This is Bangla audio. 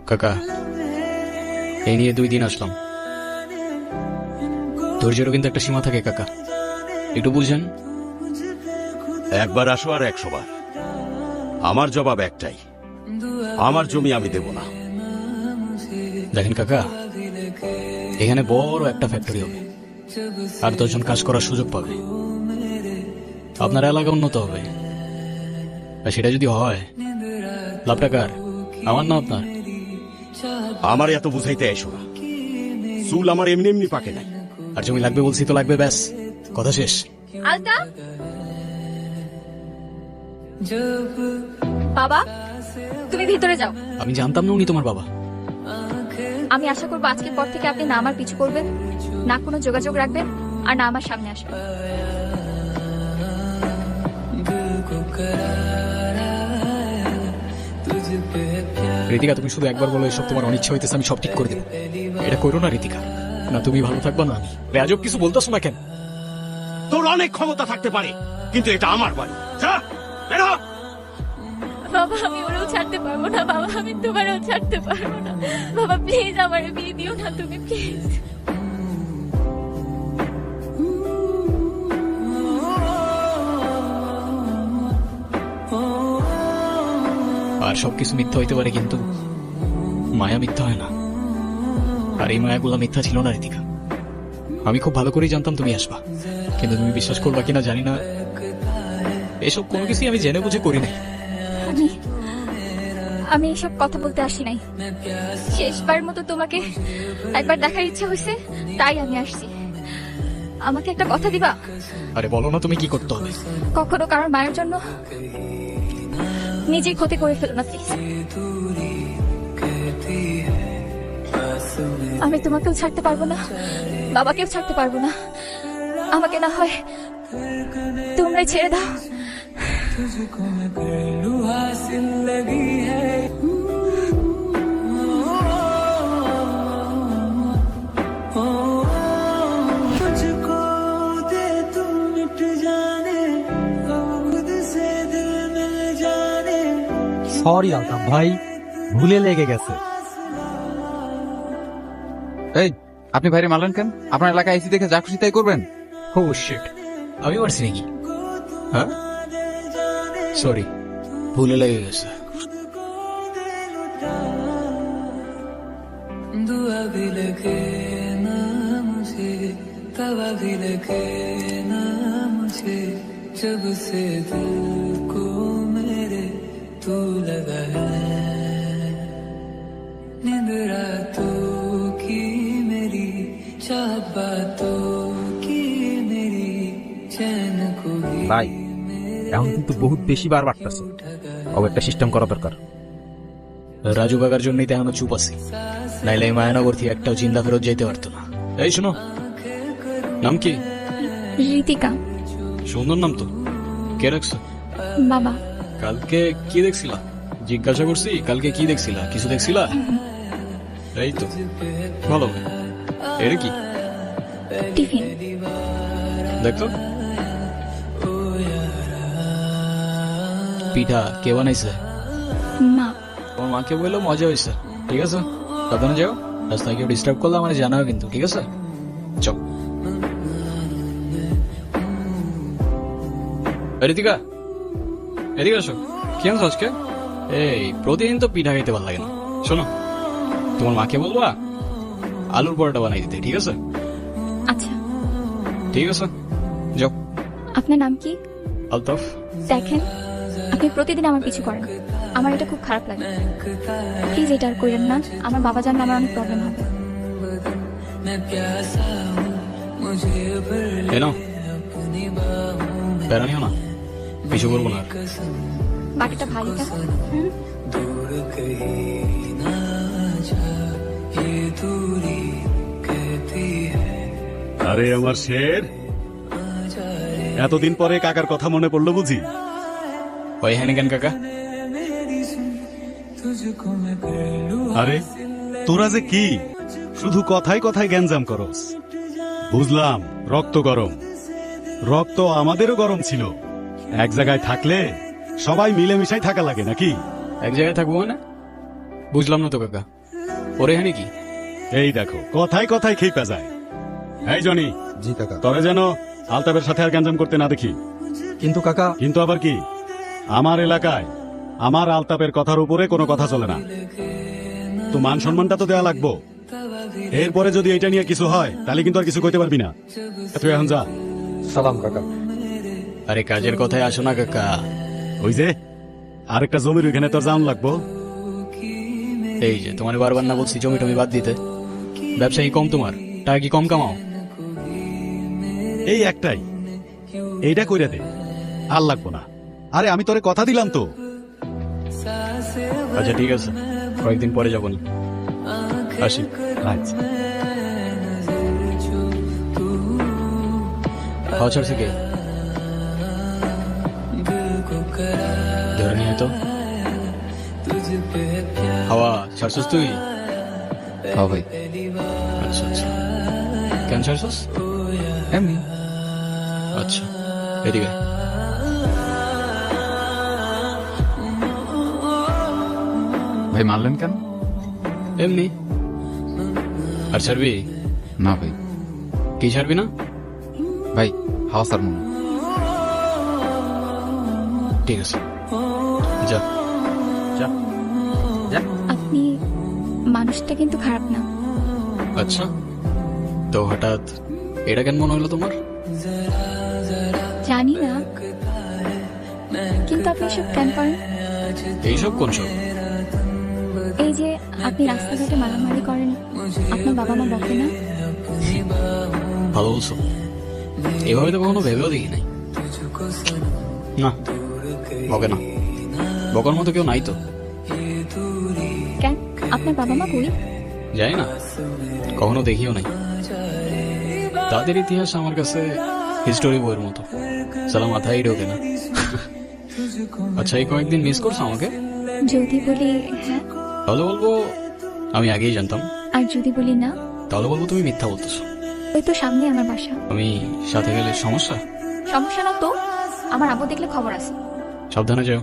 কাকা, এই নিয়ে 2 দিন আসলাম। ধৈর্যেরও কিন্তু একটা সীমা থাকে কাকা, একটু বুঝেন। একবার আসো আর 100 বার। আমার জবাব একটাই, আমার জমি আমি দেব না। দেখেন কাকা, এখানে বড় একটা ফ্যাক্টরি হবে, আর 10 জন কাজ করার সুযোগ পাবে। আপনার এলাকা উন্নত হবে, আর সেটা যদি হয়, লাভটা কার? আমার না আপনার? আমার এত বুঝাইতে এসো না, চুল আমার এমনি এমনি পাকে নাই। আর জমি লাগবে বলছি তো লাগবে, ব্যাস, কথা শেষ। আলতা, বাবা তুমি ভিতরে যাও। আমি জানতাম না উনি তোমার বাবা। আমি আশা করবো আজকের পর থেকে আপনি না আমার পিছু করবেন, না কোনো যোগাযোগ রাখবেন, আর না আমার সামনে আসবেন। ঋতিকা, তুমি শুধু একবার বলো এসব তোমার অনিচ্ছা হইতেছে, আমি সব ঠিক করে দেবো। এটা করো না ঋতিকা, না তুমি ভালো থাকবা না আমি। রাজব কিছু বলতেছো না কেন? তোর অনেক ক্ষমতা থাকতে পারে, কিন্তু এটা আমার বাড়ি। যা, বের হ। বাবা আমি ওরেও ছাড়তে পারবো না, বাবা আমি তোমারও ছাড়তে পারবো না। বাবা প্লিজ আমার বিয়ে দিও না তুমি, প্লিজ। আর সবকিছু মিথ্যা হইতে পারে, কিন্তু মায়া মিথ্যা হয় না। আর এই মায়াগুলো মিথ্যা ছিল না ঋতিকা। আমি খুব ভালো করেই জানতাম তুমি আসবা, কিন্তু তুমি বিশ্বাস করবা কিনা জানি না, এসব কোনো কিছুই আমি জেনে বুঝে করি নাই। আমি এসব কথা বলতে আসি নাই, শেষবার মতো তোমাকে একবার দেখার ইচ্ছা হয়েছে, তাই আমি আসছি। আমাকে একটা কথা দিবা? আরে বলো না, তুমি কি করতে হবে? কখনো কারোর মায়ের জন্য নিজেই ক্ষতি করে ফেলো না প্লিজ। আমি তোমাকেও ছাড়তে পারবো না, বাবাকেও ছাড়তে পারবো না। আমাকে না হয় তোমরাই ছেড়ে দাও। সরি আলতাফ ভাই, ভুলে লেগে গেছে। এই, আপনি বাইরে মারলেন কেন? আপনার এলাকায় আইসি দেখে যা খুশি তাই করবেন? ও শিট, আমি মারছি নাকি? হ্যাঁ সরি, ভুলে লেগে গেছে। दुआ भी लगे ना मुझे, तवा भी लगे ना मुझे, जब से दिल को मेरे तू लगा है। नींद रातों की मेरी, चाहत बातों की मेरी, चैन को भी ভাই এখন কিন্তু বহুত বেশি বার বাড়তেছে, একটা সিস্টেম করা দরকার। রাজু কাকার জন্যই তো এখনো চুপ আছি, নাইলে এই মায়ানগর থেকে একটাও চিন্তা ফেরত যেতে পারতো না। এই শোনো, নাম কি? ঋতিকা। সুন্দর নাম তো, কে রাখছো? বাবা। কালকে কি দেখছিলা? জিজ্ঞাসা করছি কালকে কি দেখছিলা, কিছু দেখছিলা? এই তো ভালো। এটা কি? টিফিন। দেখতো পিঠা কে বানাইছে? মা। তোমার মাকে বললো মজা হয়েছে, ঠিক আছে? সাবধানে যাও, রাস্তায় কেউ ডিস্টার্ব করলে আমার জানাও কিন্তু, ঠিক আছে? চল। ঋতিকা, এদিকে আসো। কি আনছো আজকে? এই প্রতিদিন তো পিঠা খাইতে ভালো লাগে না। শোনো, তোমার মাকে বলবা আলুর পরোটা বানাই দিতে, ঠিক আছে? আচ্ছা ঠিক আছে, যাও। আপনার নাম কি? আলতাফ। দেখেন, আপনি প্রতিদিন আমার পিছু করেন, আমার এটা খুব খারাপ লাগে। প্লিজ এটা আর করেন না, আমার বাবা জানলে আমার অনেক প্রবলেম হবে। এই নাও, প্যারা নিও না, পিছু করবো না। বাকিটা ভারী না? दूर कहीं ना जा, ये दूरी कहती है। আরে আমার শের, এতদিন পরে কাকার কথা মনে পড়লো বুঝি? ওই হ্যানি কেন কাকা? तुझको मैं कर लूं আরে তোরা যে কি শুধু কথায় কথায় গ্যাঞ্জাম করস। বুঝলাম রক্ত গরম, রক্ত আমাদেরও গরম ছিল। এক জায়গায় থাকলে সবাই মিলেমিশাই থাকা লাগে নাকি? এক জায়গায় থাকবো মানে? বুঝলাম না তো কাকা। ওরে হ্যাঁ নাকি? এই দেখো কথায় কথায় খেপে যায়। এই জনি, জি কাকা। তবে যেন আলতাপের সাথে আর গ্যাঞ্জাম করতে না দেখি। কিন্তু কাকা, কিন্তু আবার কি, আমার এলাকায় আমার আলতাপের কথার উপরে কোনো কথা চলে না। তো মান সম্মানটা তো দেওয়া লাগবো। এরপরে যদি এটা নিয়ে কিছু হয় তাহলে কিন্তু আর কিছু কইতে পারবি না। তুই এখন যা। সালাম কাকা। আরে কাজের কথায় আসো না কাকা। ওই যে আরেকটা জমির ওইখানে তোর জান লাগবো। এই যে তোমার বারবার না বলছি জমি টমি বাদ দিতে। ব্যবসায়ী কম তোমার, টাকা কি কম কামাও? এই একটাই, এইটা কইরা দে, আর লাগবো না। আরে আমি তোরে কথা দিলাম তো। আচ্ছা ঠিক আছে, কয়েকদিন পরে যাবো না। আসি। আচ্ছা। হাওয়া ছাড়ছে কে? ধরে নিয়ে তো হাওয়া ছাড়ছিস তুই? হ্যাঁ ভাই, আচ্ছা আচ্ছা, কেন ছাড়ছিস? এমনি। আচ্ছা এদিকে। ভাই মারলেন কেন? এমনি। আর ছাড়বি? না ভাই। কি ছাড়বি না? ভাই হাওয়া স্যার মনে। ঠিক আছে, যা। যা যা। আপনি মানুষটা কিন্তু খারাপ না। আচ্ছা, তো হঠাৎ এটা কেন মনে হলো তোমার? জানি না, কিন্তু আপনি এসব কেন করেন? এইসব কোন সব? এই যে আপনি রাস্তাঘাটে মারামারি করেন, আপনার বাবা মা বকে না? ভালো বলছো, এভাবে তো কখনো ভেবেও দেখি নাই। না, বকে না, বকার মতো কেউ নাই তো। কেন, আপনার বাবা মা কই? জানি না, কখনো দেখিও নাই। তাদের ইতিহাস আমার কাছে হিস্টোরি বইয়ের মতো, সালা মাথায় ঢোকে না। আচ্ছা, এই কয়েকদিন মিস করছো আমাকে? যদি বলি হ্যাঁ, তাহলে বলবো আমি আগেই জানতাম। আর যদি বলি না, তাহলে বলবো তুমি মিথ্যা বলতেছো। ওই তো সামনে আমার বাসা। আমি সাথে গেলে সমস্যা? সমস্যা না তো, আমার আব্বু দেখলে খবর আছে। সাবধানে যাও।